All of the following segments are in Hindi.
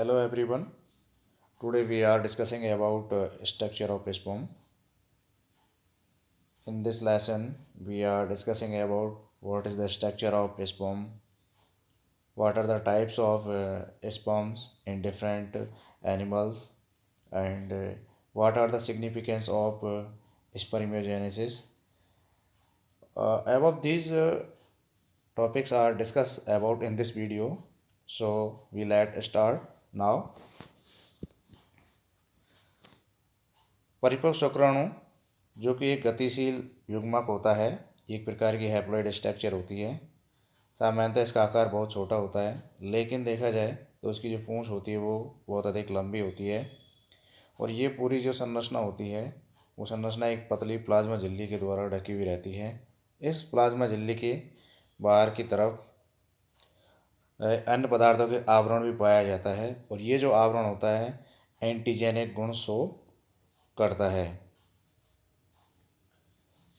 Hello everyone. Today we are discussing about structure of sperm. In this lesson, we are discussing about what is the structure of sperm, what are the types of sperms in different animals, and what are the significance of spermiogenesis. Above these topics are discussed about in this video. So we let start now. परिपक्व शुक्राणु जो कि एक गतिशील युग्मक होता है, एक प्रकार की हैप्लॉइड स्ट्रक्चर होती है। सामान्यतः इसका आकार बहुत छोटा होता है, लेकिन देखा जाए तो उसकी जो पूंछ होती है वो बहुत अधिक लंबी होती है। और ये पूरी जो संरचना होती है वो संरचना एक पतली प्लाज्मा झिल्ली के द्वारा ढकी हुई रहती है। इस प्लाज्मा झिल्ली के बाहर की तरफ अन्य पदार्थों के आवरण भी पाया जाता है, और ये जो आवरण होता है एंटीजेनिक गुण शो करता है।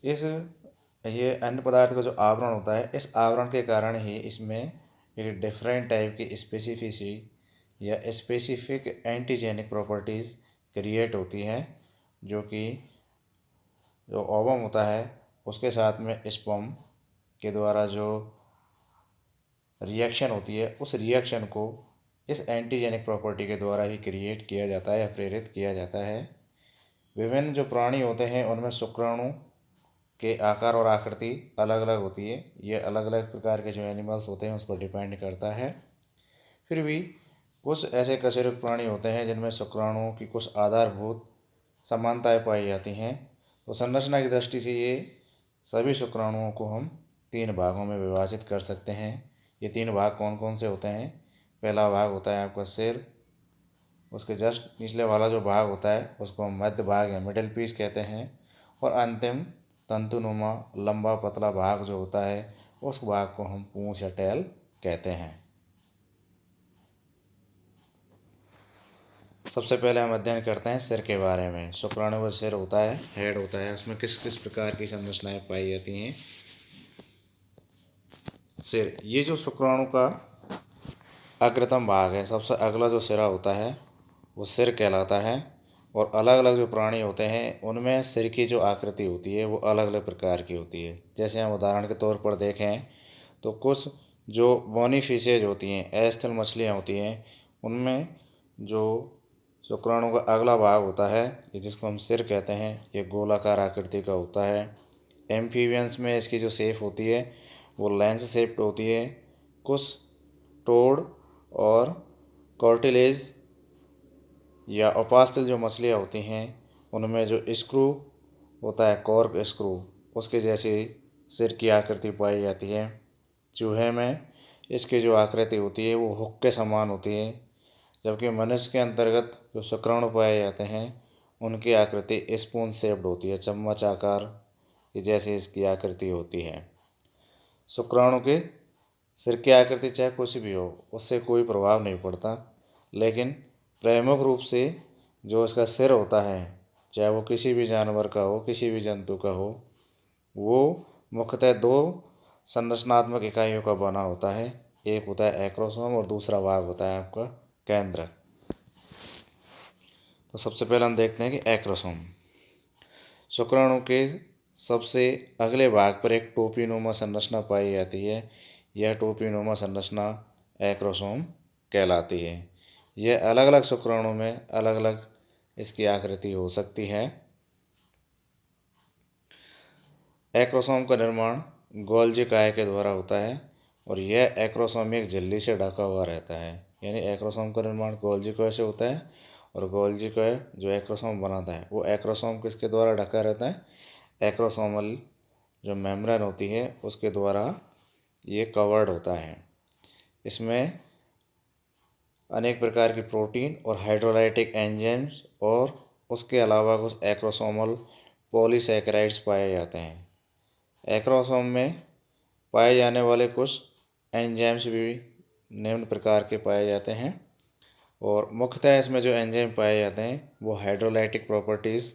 ये अन्य पदार्थ का जो आवरण होता है, इस आवरण के कारण ही इसमें एक डिफरेंट टाइप की स्पेसिफिसिटी या स्पेसिफिक एंटीजेनिक प्रॉपर्टीज़ क्रिएट होती हैं, जो कि जो ओवम होता है उसके साथ में स्पर्म के द्वारा जो रिएक्शन होती है, उस रिएक्शन को इस एंटीजेनिक प्रॉपर्टी के द्वारा ही क्रिएट किया जाता है या प्रेरित किया जाता है। विभिन्न जो प्राणी होते हैं उनमें शुक्राणु के आकार और आकृति अलग अलग होती है। ये अलग अलग प्रकार के जो एनिमल्स होते हैं उस पर डिपेंड करता है। फिर भी कुछ ऐसे कशेरुक प्राणी होते हैं जिनमें शुक्राणुओं की कुछ आधारभूत समानताएं पाई जाती हैं। तो संरचना की दृष्टि से ये सभी शुक्राणुओं को हम 3 भागों में विभाजित कर सकते हैं। ये 3 भाग कौन कौन से होते हैं? पहला भाग होता है आपका सिर, उसके जस्ट निचले वाला जो भाग होता है उसको हम मध्य भाग या मिडिल पीस कहते हैं, और अंतिम तंतुनुमा लंबा पतला भाग जो होता है उस भाग को हम पूंछ या टेल कहते हैं। सबसे पहले हम अध्ययन करते हैं सिर के बारे में। शुक्राणु का सिर होता है, हेड होता है, उसमें किस किस प्रकार की संरचनाएं पाई जाती हैं। सिर, ये जो शुक्राणु का अग्रतम भाग है, सबसे अगला जो सिरा होता है वो सिर कहलाता है। और अलग अलग जो प्राणी होते हैं उनमें सिर की जो आकृति होती है वो अलग अलग प्रकार की होती है। जैसे हम उदाहरण के तौर पर देखें तो कुछ जो बोनी फिशेज होती हैं, अस्थल मछलियाँ होती हैं, उनमें जो शुक्राणु का अगला भाग होता है, ये जिसको हम सिर कहते हैं, ये गोलाकार आकृति का होता है। एम्फीबियंस में इसकी जो शेप होती है वो लेंस शेप्ड होती है। कुछ टोड और कॉर्टिलेज या उपास्थल जो मछलियाँ होती हैं उनमें जो स्क्रू होता है, कॉर्क स्क्रू, उसके जैसी सिर की आकृति पाई जाती है। चूहे में इसकी जो आकृति होती है वो हुक के समान होती है, जबकि मनुष्य के अंतर्गत जो शुक्राणु पाए जाते हैं उनकी आकृति स्पून शेप्ड होती है, चम्मच आकार की जैसी इसकी आकृति होती है। शुक्राणु के सिर की आकृति चाहे कुछ भी हो उससे कोई प्रभाव नहीं पड़ता, लेकिन प्रमुख रूप से जो इसका सिर होता है, चाहे वो किसी भी जानवर का हो, किसी भी जंतु का हो, वो मुख्यतः 2 संरचनात्मक इकाइयों का बना होता है। एक होता है एक्रोसोम और दूसरा भाग होता है आपका केंद्रक। तो सबसे पहले हम देखते हैं कि एक्रोसोम। शुक्राणु के सबसे अगले भाग पर एक टोपीनुमा संरचना पाई जाती है। यह टोपीनुमा संरचना एक्रोसोम कहलाती है। यह अलग अलग शुक्राणु में अलग अलग इसकी आकृति हो सकती है। एक्रोसोम का निर्माण गोल्जी काय के द्वारा होता है, और यह एक्रोसोम एक झिल्ली से ढका हुआ रहता है। यानी एक्रोसोम का निर्माण गोल्जी काय से होता है, और गोल्जी काय जो एक्रोसोम बनाता है वो एक्रोसोम किसके द्वारा ढका रहता है? एक्रोसोमल जो मेम्ब्रेन होती है उसके द्वारा ये कवर्ड होता है। इसमें अनेक प्रकार की प्रोटीन और हाइड्रोलाइटिक एंजाइम्स और उसके अलावा कुछ एक्रोसोमल पॉलीसैकेराइड्स पाए जाते हैं। एक्रोसोम में पाए जाने वाले कुछ एंजाइम्स भी निम्न प्रकार के पाए जाते हैं, और मुख्यतः इसमें जो एंजाइम पाए जाते हैं वो हाइड्रोलाइटिक प्रॉपर्टीज़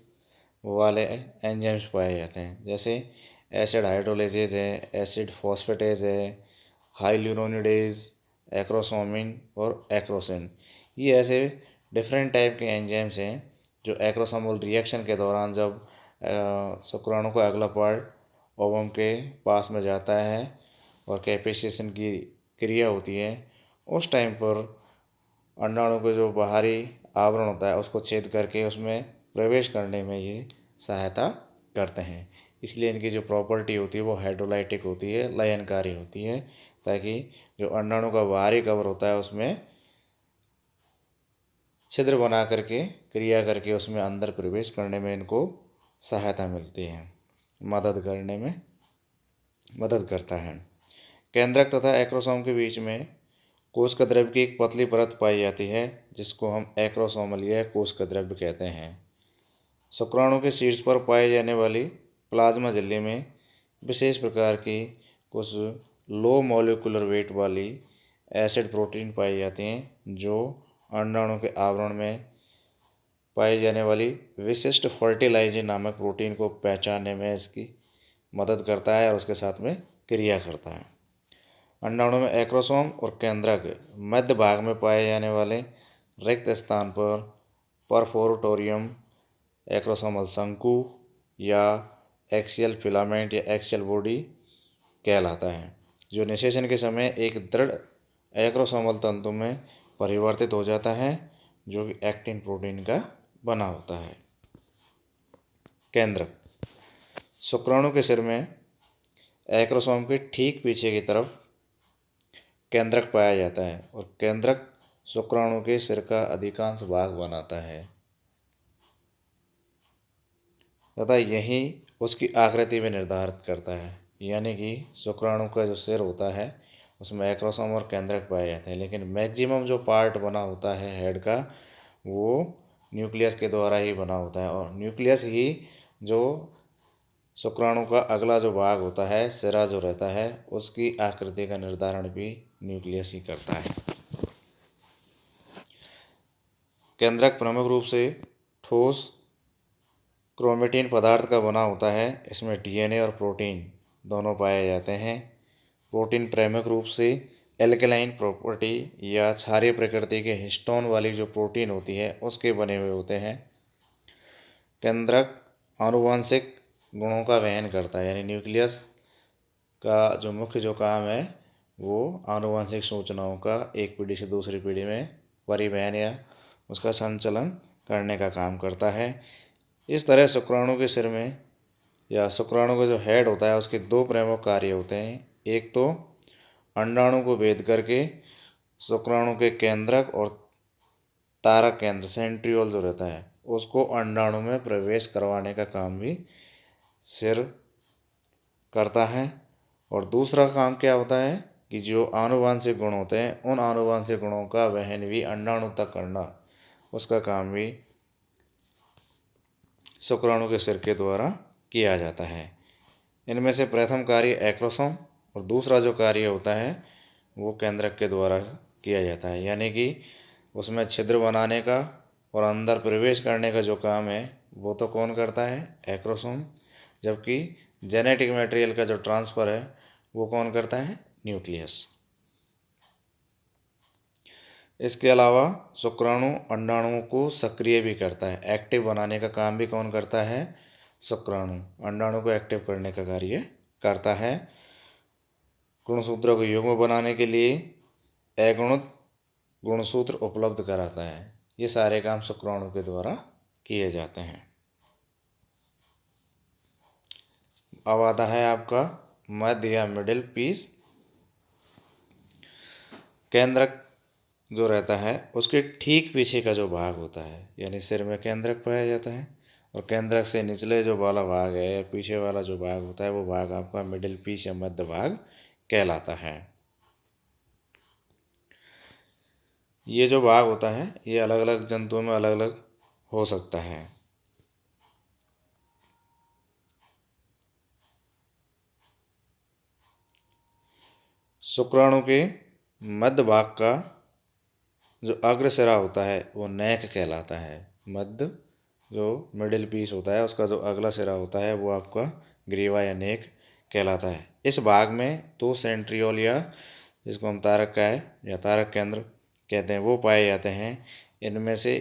वाले एंजाइम्स पाए जाते हैं। जैसे एसिड हाइड्रोलेजेज है, एसिड फॉस्फेटेज है, हाइल्यूरोनिडेज, एक्रोसोमिन और एक्रोसिन। ये ऐसे डिफरेंट टाइप के एंजाइम्स हैं जो एक्रोसोमल रिएक्शन के दौरान जब शुक्राणु का अगला पार्ट ओवम के पास में जाता है और कैपेसिएशन की क्रिया होती है, उस टाइम पर अंडाणु के जो बाहरी आवरण होता है उसको छेद करके उसमें प्रवेश करने में ये सहायता करते हैं। इसलिए इनकी जो प्रॉपर्टी होती है वो हाइड्रोलाइटिक होती है, लयनकारी होती है, ताकि जो अंडाणु का बाहरी कवर होता है उसमें छिद्र बना करके क्रिया करके उसमें अंदर प्रवेश करने में इनको सहायता मिलती है, मदद करता है। केंद्रक तथा एक्रोसोम के बीच में कोशिका द्रव्य की एक पतली परत पाई जाती है जिसको हम एक्रोसोमलीय कोशिका द्रव्य कहते हैं। शुक्राणु के शीर्ष पर पाई जाने वाली प्लाज्मा झिल्ली में विशेष प्रकार की कुछ लो मॉलिक्यूलर वेट वाली एसिड प्रोटीन पाई जाती हैं जो अंडाणु के आवरण में पाई जाने वाली विशिष्ट फर्टिलाइजिंग नामक प्रोटीन को पहचानने में इसकी मदद करता है और उसके साथ में क्रिया करता है। अंडाणु में एक्रोसोम और केंद्रक मध्य भाग में पाए जाने वाले रिक्त स्थान पर परफोरटोरियम एक्रोसोमल शंकु या एक्सियल फिलामेंट या एक्सियल बॉडी कहलाता है, जो निषेचन के समय एक दृढ़ एक्रोसोमल तंतु में परिवर्तित हो जाता है जो कि एक्टिन प्रोटीन का बना होता है। केंद्रक शुक्राणु के सिर में एक्रोसोम के ठीक पीछे की तरफ केंद्रक पाया जाता है और केंद्रक शुक्राणु के सिर का अधिकांश भाग बनाता है तथा यही उसकी आकृति में निर्धारित करता है। यानी कि शुक्राणु का जो सिर होता है उसमें एक्रोसोम और केंद्रक पाए जाते हैं, लेकिन मैक्सिमम जो पार्ट बना होता है हेड का वो न्यूक्लियस के द्वारा ही बना होता है और न्यूक्लियस ही जो शुक्राणु का अगला जो भाग होता है, सिरा जो रहता है, उसकी आकृति का निर्धारण भी न्यूक्लियस ही करता है। केंद्रक प्रमुख रूप से ठोस क्रोमेटिन पदार्थ का बना होता है। इसमें डीएनए और प्रोटीन दोनों पाए जाते हैं। प्रोटीन प्रमुख रूप से एल्केलाइन प्रॉपर्टी या क्षारीय प्रकृति के हिस्टोन वाली जो प्रोटीन होती है उसके बने हुए होते हैं। केंद्रक आनुवंशिक गुणों का वहन करता है, यानी न्यूक्लियस का जो मुख्य जो काम है वो आनुवंशिक सूचनाओं का एक पीढ़ी से दूसरी पीढ़ी में परिवहन या उसका संचलन करने का काम करता है। इस तरह शुक्राणु के सिर में या शुक्राणु का जो हेड होता है उसके दो प्रमुख कार्य होते हैं। एक तो अंडाणु को भेद करके शुक्राणु के केंद्रक और तारक केंद्र सेंट्रियोल जो रहता है उसको अंडाणु में प्रवेश करवाने का काम भी सिर करता है। और दूसरा काम क्या होता है कि जो आनुवंशिक गुण होते हैं उन आनुवंशिक गुणों का वहन भी अंडाणु तक करना, उसका काम भी शुक्राणु के सिर के द्वारा किया जाता है। इनमें से प्रथम कार्य एक्रोसोम और दूसरा जो कार्य होता है वो केंद्रक के द्वारा किया जाता है, यानी कि उसमें छिद्र बनाने का और अंदर प्रवेश करने का जो काम है वो तो कौन करता है, एक्रोसोम, जबकि जेनेटिक मटेरियल का जो ट्रांसफ़र है वो कौन करता है, न्यूक्लियस। इसके अलावा शुक्राणु अंडाणुओं को सक्रिय भी करता है, एक्टिव बनाने का काम भी कौन करता है, शुक्राणु अंडाणु को एक्टिव करने का कार्य करता है। गुणसूत्रों को युग्म बनाने के लिए अगुणित गुणसूत्र उपलब्ध कराता है। ये सारे काम शुक्राणु के द्वारा किए जाते हैं। अब आता है आपका मध्य या मिडिल पीस। केंद्रक जो रहता है उसके ठीक पीछे का जो भाग होता है, यानी सिर में केंद्रक पाया जाता है और केंद्रक से निचले जो वाला भाग है या पीछे वाला जो भाग होता है वो भाग आपका मिडिल पीस या मध्य भाग कहलाता है। ये जो भाग होता है ये अलग अलग जंतुओं में अलग अलग हो सकता है। शुक्राणु के मध्य भाग का जो अग्रसिरा होता है वो नेक कहलाता है। मध्य जो मिडिल पीस होता है उसका जो अगला सिरा होता है वो आपका ग्रीवा या नेक कहलाता है। इस भाग में दो सेंट्रियोल या जिसको हम तारक का है या तारक केंद्र कहते हैं वो पाए जाते हैं। इनमें से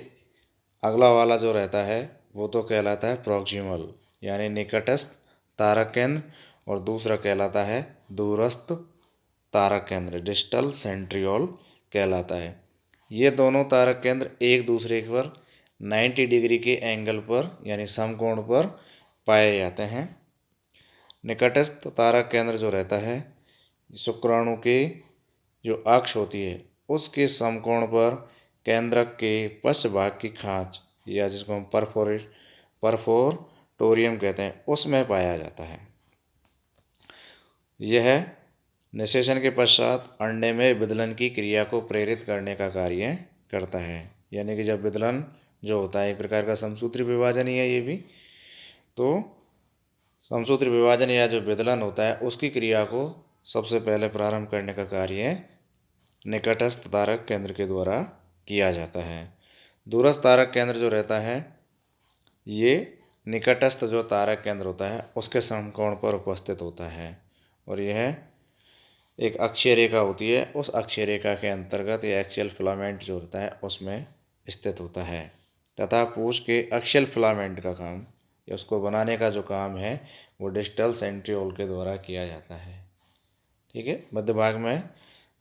अगला वाला जो रहता है वो तो कहलाता है प्रॉक्सिमल यानी निकटस्थ तारक केंद्र, और दूसरा कहलाता है दूरस्थ तारक केंद्र डिस्टल सेंट्रियोल कहलाता है। ये दोनों तारक केंद्र एक दूसरे पर 90 डिग्री के एंगल पर यानी समकोण पर पाए जाते हैं। निकटस्थ तारक केंद्र जो रहता है शुक्राणु के जो अक्ष होती है उसके समकोण पर केंद्रक के पश्च भाग की खांच या जिसको हम परफोटोरियम कहते हैं उसमें पाया जाता है। यह निषेचन के पश्चात अंडे में विदलन की क्रिया को प्रेरित करने का कार्य करता है। यानी कि जब विदलन जो होता है एक प्रकार का समसूत्री विभाजन ही है ये भी, तो समसूत्री विभाजन या जो विदलन होता है उसकी क्रिया को सबसे पहले प्रारंभ करने का कार्य निकटस्थ तारक केंद्र के द्वारा किया जाता है। दूरस्थ तारक केंद्र जो रहता है ये निकटस्थ जो तारक केंद्र होता है उसके समकोण पर उपस्थित होता है, और यह एक अक्षीय रेखा होती है, उस अक्षीय रेखा के अंतर्गत ये एक्सियल फिलामेंट जो होता है उसमें स्थित होता है। तथा पूंछ के एक्सियल फिलामेंट का काम या उसको बनाने का जो काम है वो डिस्टल सेंट्रियोल के द्वारा किया जाता है। ठीक है, मध्य भाग में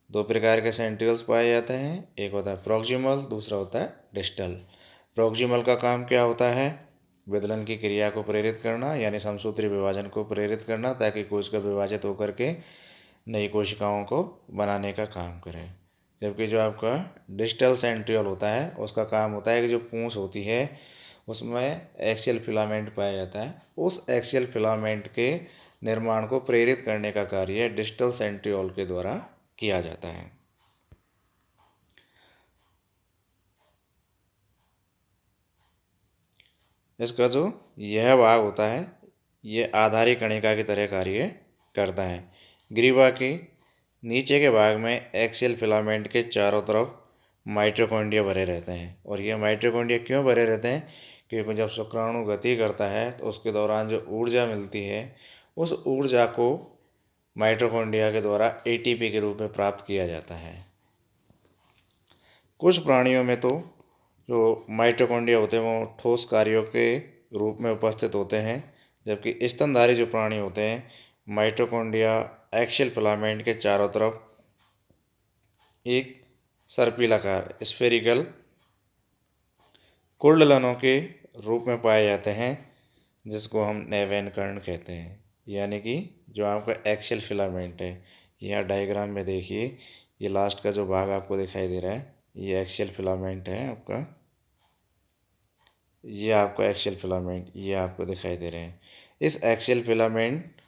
दो प्रकार के सेंट्रियोल्स पाए जाते हैं, एक होता है प्रॉक्सिमल, दूसरा होता है डिस्टल। प्रॉक्सिमल का काम क्या होता है? विदलन की क्रिया को प्रेरित करना यानी समसूत्री विभाजन को प्रेरित करना ताकि कोशिका विभाजित होकर के नई कोशिकाओं को बनाने का काम करे। जबकि जो आपका डिस्टल सेंट्रियोल होता है उसका काम होता है कि जो पूंछ होती है उसमें एक्सियल फिलामेंट पाया जाता है, उस एक्सियल फिलामेंट के निर्माण को प्रेरित करने का कार्य डिस्टल सेंट्रियोल के द्वारा किया जाता है। इसका जो यह भाग होता है ये आधारी कणिका की तरह कार्य करता है। ग्रीवा के नीचे के भाग में एक्सियल फिलामेंट के चारों तरफ माइटोकॉन्ड्रिया भरे रहते हैं, और ये माइटोकॉन्ड्रिया क्यों भरे रहते हैं? क्योंकि जब शुक्राणु गति करता है तो उसके दौरान जो ऊर्जा मिलती है उस ऊर्जा को माइटोकॉन्ड्रिया के द्वारा एटीपी के रूप में प्राप्त किया जाता है। कुछ प्राणियों में तो जो माइटोकॉन्ड्रिया होते हैं वो ठोस कार्यों के रूप में उपस्थित होते हैं, जबकि स्तनधारी जो प्राणी होते हैं माइटोकॉन्ड्रिया एक्सियल फिलामेंट के चारों तरफ एक सर्पिलाकार स्फेरिकल कुंडलनों के रूप में पाए जाते हैं, जिसको हम नेवेन कर्ण कहते हैं। यानी कि जो आपका एक्सियल फिलामेंट है, यहाँ डायग्राम में देखिए ये लास्ट का जो भाग आपको दिखाई दे रहा है ये एक्सियल फिलामेंट है आपका, ये आपका एक्सियल फिलामेंट ये आपको दिखाई दे रहे हैं। इस एक्सियल फिलामेंट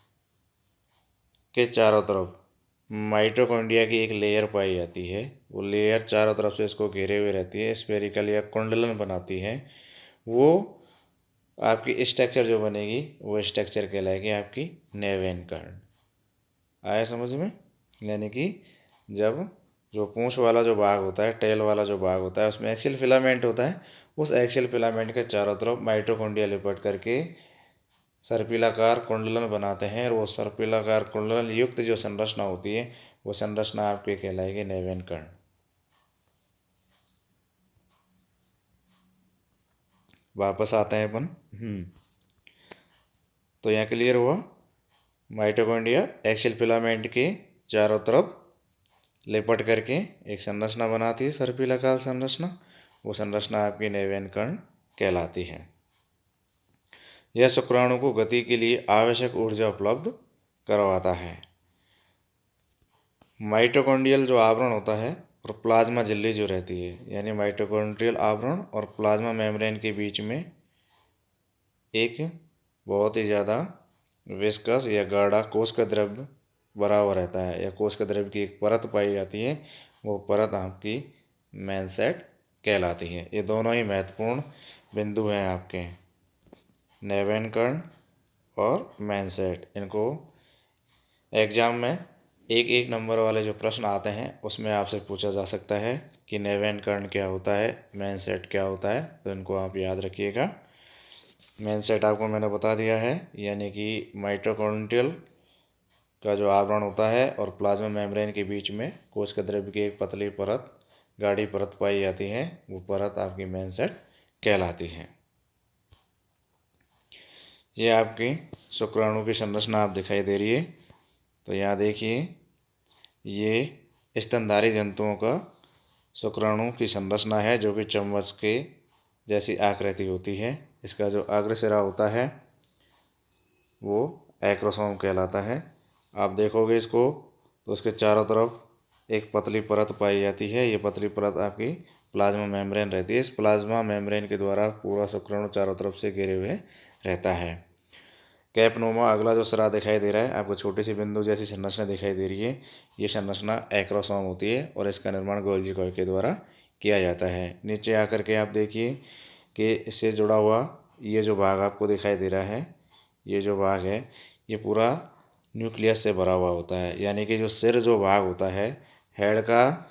के चारों तरफ माइटोकॉन्ड्रिया की एक लेयर पाई जाती है, वो लेयर चारों तरफ से इसको घेरे हुए रहती है, स्फेरिकल या कुंडलन बनाती है। वो आपकी स्ट्रक्चर जो बनेगी वो स्ट्रक्चर कहलाएगी आपकी नेवेन कर्ण। आया समझ में? यानी कि जब जो पूंछ वाला जो भाग होता है, टेल वाला जो भाग होता है उसमें एक्सियल फिलामेंट होता है, उस एक्सियल फिलामेंट के चारों तरफ माइटोकॉन्ड्रिया लिपट करके सर्पिलाकार कुंडलन बनाते हैं, और वो सर्पिलाकार कुंडलन युक्त जो संरचना होती है वो संरचना आपकी कहलाएगी नेवेन कर्ण। वापस आते हैं अपन। तो यहाँ क्लियर हुआ, माइटोकॉन्ड्रिया एक्सियल फिलामेंट के चारों तरफ लिपट करके एक संरचना बनाती है सर्पिलाकार संरचना, वो संरचना आपकी नेवेन कर्ण कहलाती है। यह शुक्राणु को गति के लिए आवश्यक ऊर्जा उपलब्ध करवाता है। माइटोकॉन्ड्रियल जो आवरण होता है और प्लाज्मा झिल्ली जो रहती है, यानी माइटोकॉन्ड्रियल आवरण और प्लाज्मा मेम्ब्रेन के बीच में एक बहुत ही ज़्यादा विस्कस या गाढ़ा कोशिका द्रव्य भरा हुआ रहता है, या कोशिका द्रव्य की एक परत पाई जाती है, वो परत आपकी मेनसेट कहलाती है। ये दोनों ही महत्वपूर्ण बिंदु हैं आपके, नेवेन कर्ण और मेनसेट। इनको एग्जाम में एक एक नंबर वाले जो प्रश्न आते हैं उसमें आपसे पूछा जा सकता है कि नेवेन कर्ण क्या होता है, मेनसेट क्या होता है, तो इनको आप याद रखिएगा। मेनसेट आपको मैंने बता दिया है, यानी कि माइटोकॉन्ड्रियल का जो आवरण होता है और प्लाज्मा मेम्ब्रेन के बीच में कोशिका द्रव्य की एक पतली परत गाढ़ी परत पाई जाती है वो परत आपकी मेन सेट कहलाती है। ये आपकी शुक्राणु की संरचना आप दिखाई दे रही है। तो यहाँ देखिए, ये स्तनधारी जंतुओं का शुक्राणु की संरचना है जो कि चम्मच के जैसी आकृति होती है। इसका जो अग्रसिरा होता है वो एक्रोसोम कहलाता है। आप देखोगे इसको तो उसके चारों तरफ एक पतली परत पाई जाती है। ये पतली परत आपकी प्लाज्मा मेम्ब्रेन रहती है। इस प्लाज्मा मेम्ब्रेन के द्वारा पूरा शुक्राणु चारों तरफ से घिरे हुए रहता है। कैपनोमा अगला जो सिरा दिखाई दे रहा है आपको, छोटी सी बिंदु जैसी संरचना दिखाई दे रही है, ये संरचना एक्रोसोम होती है और इसका निर्माण गोल्जी कोशिका के द्वारा किया जाता है। नीचे आकर के आप देखिए कि इससे जुड़ा हुआ ये जो भाग आपको दिखाई दे रहा है, ये जो भाग है ये पूरा न्यूक्लियस से भरा हुआ होता है। यानी कि जो सिर जो भाग होता है, हेड का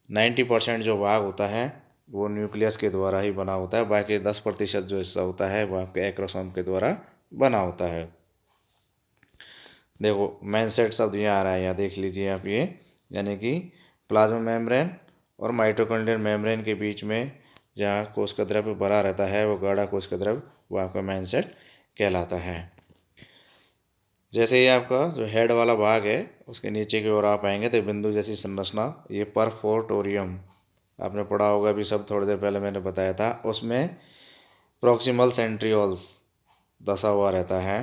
90% जो भाग होता है वो न्यूक्लियस के द्वारा ही बना होता है। बाकी 10% जो हिस्सा होता है वो आपके एक्रोसोम के द्वारा बना होता है। देखो मेन सेट शब्द यहाँ आ रहा है, यहाँ देख लीजिए आप ये, यानी कि प्लाज्मा मेम्ब्रेन और माइटोकॉन्ड्रियल मेम्ब्रेन के बीच में जहाँ कोशिका द्रव्य भरा रहता है वो गाढ़ा कोशिका द्रव्य वो आपका मेन सेट कहलाता है। जैसे ही आपका जो हेड वाला भाग है उसके नीचे की ओर आप आएंगे तो बिंदु जैसी संरचना, ये परफोर्टोरियम आपने पढ़ा होगा, अभी सब थोड़ी देर पहले मैंने बताया था। उसमें प्रॉक्सिमल सेंट्रियोल्स दसा हुआ रहता है।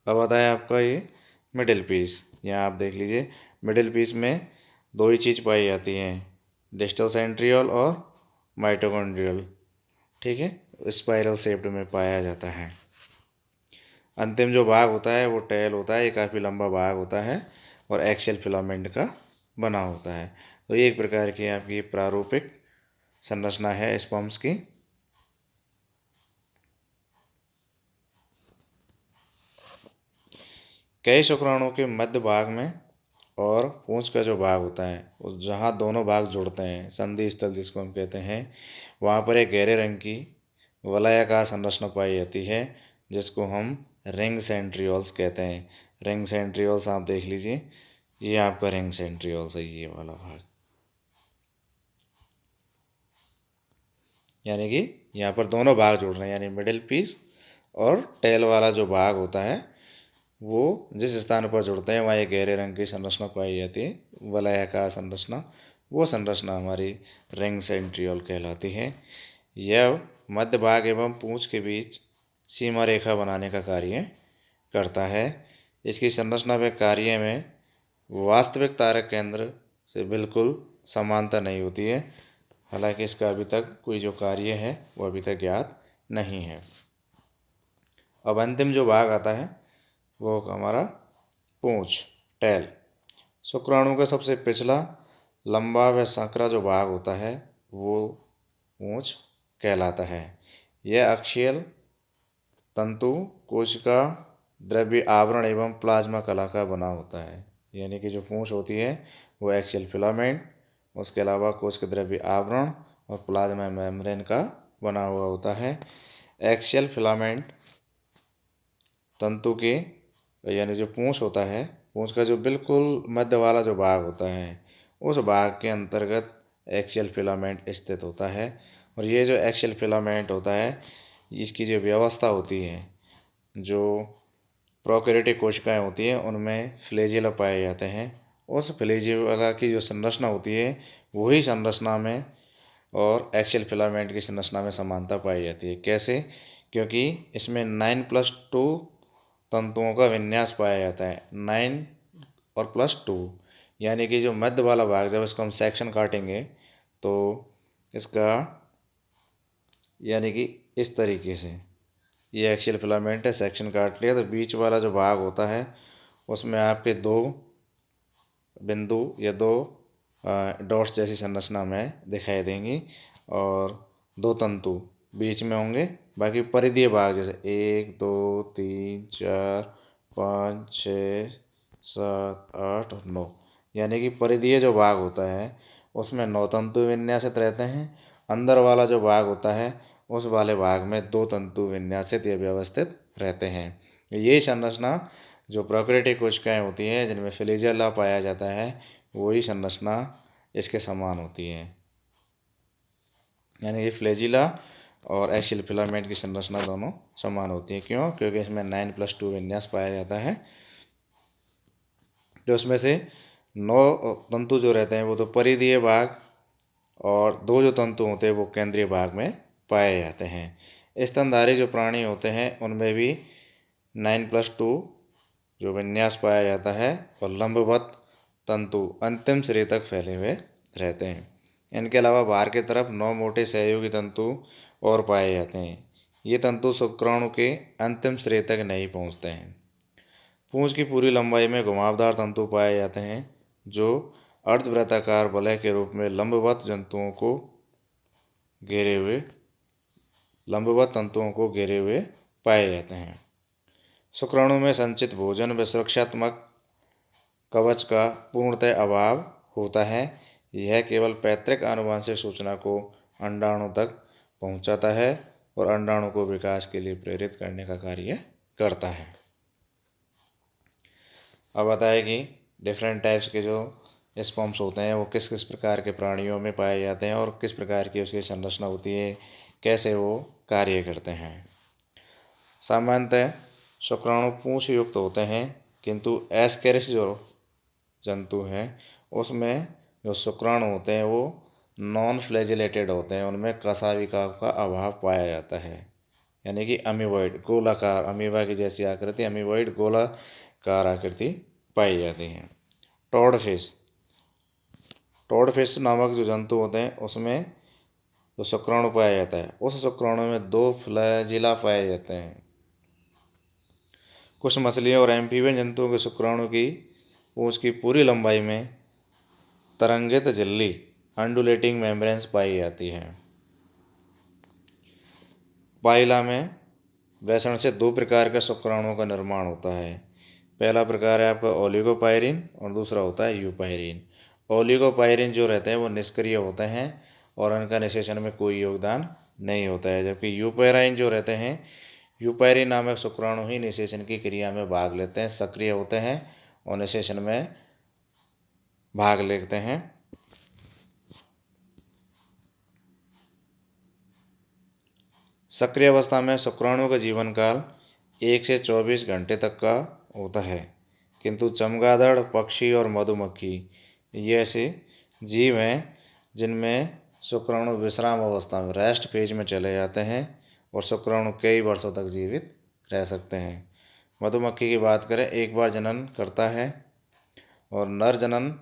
अब आता है आपका ये मिडिल पीस। यहाँ आप देख लीजिए, मिडिल पीस में दो ही चीज़ पाई जाती हैं, डिस्टल सेंट्रियोल और माइटोकॉन्ड्रियल। ठीक है, स्पाइरल शेप्ड में पाया जाता है। अंतिम जो भाग होता है वो टेल होता है। ये काफ़ी लंबा भाग होता है और एक्सियल फिलामेंट का बना होता है। तो ये एक प्रकार की आपकी प्रारूपिक संरचना है स्पर्म्स की। कई शुक्राणुओं के मध्य भाग में और पूंछ का जो भाग होता है उस जहाँ दोनों भाग जुड़ते हैं, संधि स्थल जिसको हम कहते हैं, वहाँ पर एक गहरे रंग की वलयाकार संरचना पाई जाती है जिसको हम रिंग सेंट्रियोल्स कहते हैं। रिंग सेंट्रियोल्स आप देख लीजिए, ये आपका रिंग सेंट्रियोल्स है, ये वाला भाग। यानी कि यहाँ पर दोनों भाग जुड़ रहे हैं, यानी मिडिल पीस और टेल वाला जो भाग होता है वो जिस स्थान पर जुड़ते हैं वहाँ एक गहरे रंग की संरचना पाई जाती है, वलयाकार संरचना। वो संरचना हमारी रिंग सेंट्रियोल कहलाती है। यह मध्य भाग एवं पूंछ के बीच सीमा रेखा बनाने का कार्य करता है। इसकी संरचना व कार्य में वास्तविक तारक केंद्र से बिल्कुल समानता नहीं होती है। हालांकि इसका अभी तक कोई जो कार्य है वो अभी तक ज्ञात नहीं है। अब अंतिम जो भाग आता है वो हमारा पूंछ, टेल। शुक्राणु का सबसे पिछला लंबा व संकरा जो भाग होता है वो पूंछ कहलाता है। यह अक्षीय तंतु, कोशिका द्रव्य आवरण एवं प्लाज्मा कला का बना होता है। यानी कि जो पूंछ होती है वो एक्सियल फिलामेंट, उसके अलावा कोशिका द्रव्य आवरण और प्लाज्मा मेम्ब्रेन का बना हुआ होता है। एक्सियल फिलामेंट तंतु के, यानी जो पूंछ होता है, पूंछ का जो बिल्कुल मध्य वाला जो भाग होता है उस भाग के अंतर्गत एक्सियल फिलामेंट स्थित होता है। और ये जो एक्सियल फिलामेंट होता है इसकी जो व्यवस्था होती है, जो प्रोकैरियोटिक कोशिकाएं होती हैं उनमें फ्लैजेला पाए जाते हैं। उस फ्लैजेला की जो संरचना होती है वही संरचना में और एक्सियल फिलामेंट की संरचना में समानता पाई जाती है। कैसे? क्योंकि इसमें 9+2 तंतुओं का विन्यास पाया जाता है। 9 और +2, यानी कि जो मध्य वाला भाग जब इसको हम सेक्शन काटेंगे तो इसका, यानी कि इस तरीके से ये एक्सियल फिलामेंट है, सेक्शन काट लिया तो बीच वाला जो भाग होता है उसमें आपके दो बिंदु या दो डॉट्स जैसी संरचना में दिखाई देंगी और दो तंतु बीच में होंगे। बाकी परिधीय भाग जैसे 1 2 3 4 5 6 7 8 और 9, यानी कि परिधीय जो भाग होता है उसमें 9 तंतु विन्यासित रहते हैं। अंदर वाला जो भाग होता है उस वाले भाग में 2 तंतु विन्यासित या व्यवस्थित रहते हैं। यही संरचना जो प्रोकैरियोटिक कोशिकाएं होती हैं जिनमें फ्लैजेला पाया जाता है वही संरचना इसके समान होती है। यानी कि फ्लैजिला और एक्सियल फिलामेंट की संरचना दोनों समान होती है। क्यों? क्योंकि इसमें 9+2 विन्यास पाया जाता है। जो उसमें से 9 तंतु जो रहते हैं वो तो परिधीय भाग, और 2 जो तंतु होते हैं वो केंद्रीय भाग में पाए जाते हैं। स्तनधारी जो प्राणी होते हैं उनमें भी 9+2 जो विन्यास पाया जाता है, और लंबवत तंतु अंतिम सिरे तक फैले हुए रहते हैं। इनके अलावा बाहर की तरफ 9 मोटे सहयोगी तंतु और पाए जाते हैं। ये तंतु शुक्राणु के अंतिम सिरे तक नहीं पहुंचते हैं। पूंछ की पूरी लंबाई में घुमावदार तंतु पाए जाते हैं, जो अर्धवृत्ताकार वलय के रूप में लंबवत तंतुओं को घेरे हुए पाए जाते हैं। शुक्राणु में संचित भोजन व सुरक्षात्मक कवच का पूर्णतः अभाव होता है। यह केवल पैतृक आनुवंशिक सूचना को अंडाणु तक पहुंचाता है और अंडाणु को विकास के लिए प्रेरित करने का कार्य करता है। अब बताएं कि डिफरेंट टाइप्स के जो स्पर्म्स होते हैं वो किस किस प्रकार के प्राणियों में पाए जाते हैं और किस प्रकार की उसकी संरचना होती है, कैसे वो कार्य करते हैं। सामान्यतः शुक्राणु पूंछ युक्त होते हैं, किंतु एस्केरिस जो जंतु हैं उसमें जो शुक्राणु होते हैं वो नॉन फ्लैजिलेटेड होते हैं, उनमें कशाविका का अभाव पाया जाता है। यानी कि अमीबॉइड गोलाकार, अमीबा की जैसी आकृति, अमीबॉइड गोलाकार आकृति पाई जाती है। टॉड फिश नामक जो जंतु होते हैं उसमें जो शुक्राणु पाया जाता है उस शुक्राणु में 2 फ्लैजिला पाए जाते हैं। कुछ मछलियों और एम्फीबियन जंतुओं के शुक्राणु की पूंछ की पूरी लंबाई में तरंगित झिल्ली अंडुलेटिंग मेम्ब्रेन्स पाई जाती है। पाइला में वृषण से 2 प्रकार के शुक्राणुओं का निर्माण होता है। पहला प्रकार है आपका ओलिगोपाइरिन और दूसरा होता है यूपाइरिन। ओलिगोपाइरिन जो रहते हैं वो निष्क्रिय होते हैं और उनका निषेचन में कोई योगदान नहीं होता है, जबकि यूपेराइन जो रहते हैं, यूपेरिन नामक शुक्राणु ही निषेचन की क्रिया में भाग लेते हैं, सक्रिय होते हैं और निषेचन में भाग लेते हैं। सक्रिय अवस्था में शुक्राणु का जीवन काल 1 से 24 घंटे तक का होता है, किंतु चमगादड़, पक्षी और मधुमक्खी ये ऐसे जीव हैं जिनमें शुक्राणु विश्राम अवस्था में, रेस्ट फेज में चले जाते हैं और शुक्राणु कई वर्षों तक जीवित रह सकते हैं। मधुमक्खी की बात करें, एक बार जनन करता है और नर जनन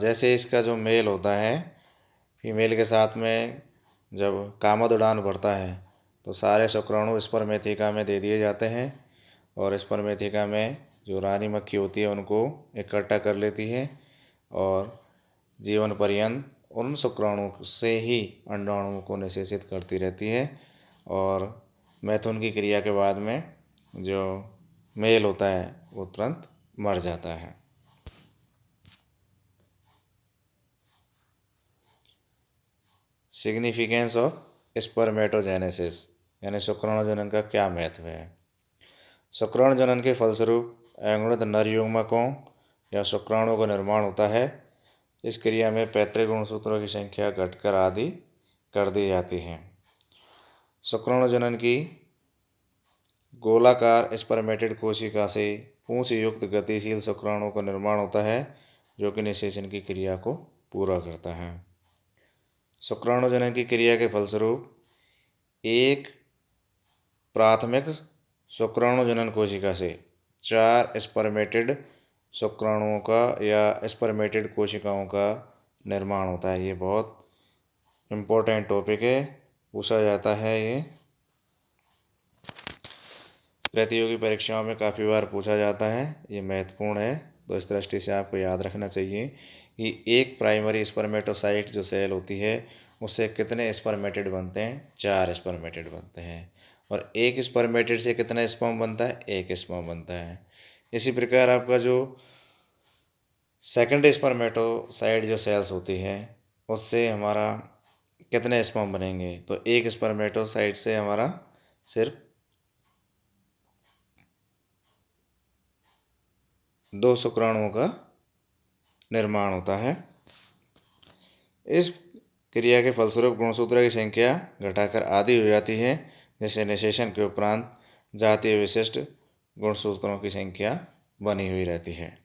जैसे इसका जो मेल होता है फीमेल के साथ में जब कामद उड़ान भरता है तो सारे शुक्राणु स्पर्मेथिका में दे दिए जाते हैं और स्पर्मेथिका में जो रानी मक्खी होती है उनको इकट्ठा कर लेती है और जीवन पर्यंत उन शुक्राणु से ही अंडाणुओं को निषेचित करती रहती है और मैथुन की क्रिया के बाद में जो मेल होता है वो तुरंत मर जाता है। सिग्निफिकेंस ऑफ स्पर्मेटोजेनेसिस यानी शुक्राणु जनन का क्या महत्व है। शुक्राणु जनन के फलस्वरूप अगुणित नर युग्मकों या शुक्राणुओं का निर्माण होता है। इस क्रिया में पैतृक गुणसूत्रों की संख्या घटकर आधी कर दी जाती है। शुक्राणु जनन की गोलाकार स्पर्मेटेड कोशिका से पूंछ युक्त गतिशील शुक्राणुओं का निर्माण होता है, जो कि निषेचन की क्रिया को पूरा करता है। शुक्राणु जनन की क्रिया के फलस्वरूप एक प्राथमिक शुक्राणु जनन कोशिका से 4 स्पर्मेटेड शुक्राणुओं का या स्पर्मेटेड कोशिकाओं का निर्माण होता है। ये बहुत इम्पोर्टेंट टॉपिक है, पूछा जाता है। ये प्रतियोगी परीक्षाओं में काफ़ी बार पूछा जाता है, ये महत्वपूर्ण है। तो इस दृष्टि से आपको याद रखना चाहिए कि एक प्राइमरी स्पर्मेटोसाइट जो सेल होती है उससे कितने स्पर्मेटेड बनते हैं, 4 स्पर्मेटेड बनते हैं। और एक स्पर्मेटेड से कितना स्पर्म बनता है, 1 स्पर्म बनता है। इसी प्रकार आपका जो सेकेंडरी स्पर्मेटोसाइट जो सेल्स होती है उससे हमारा कितने स्पर्म बनेंगे, तो एक स्पर्मेटोसाइट से हमारा सिर्फ 2 शुक्राणुओं का निर्माण होता है। इस क्रिया के फलस्वरूप गुणसूत्रों की संख्या घटाकर आधी हो जाती है, जैसे निषेचन के उपरांत जातीय विशिष्ट गुणसूत्रों की संख्या बनी हुई रहती है।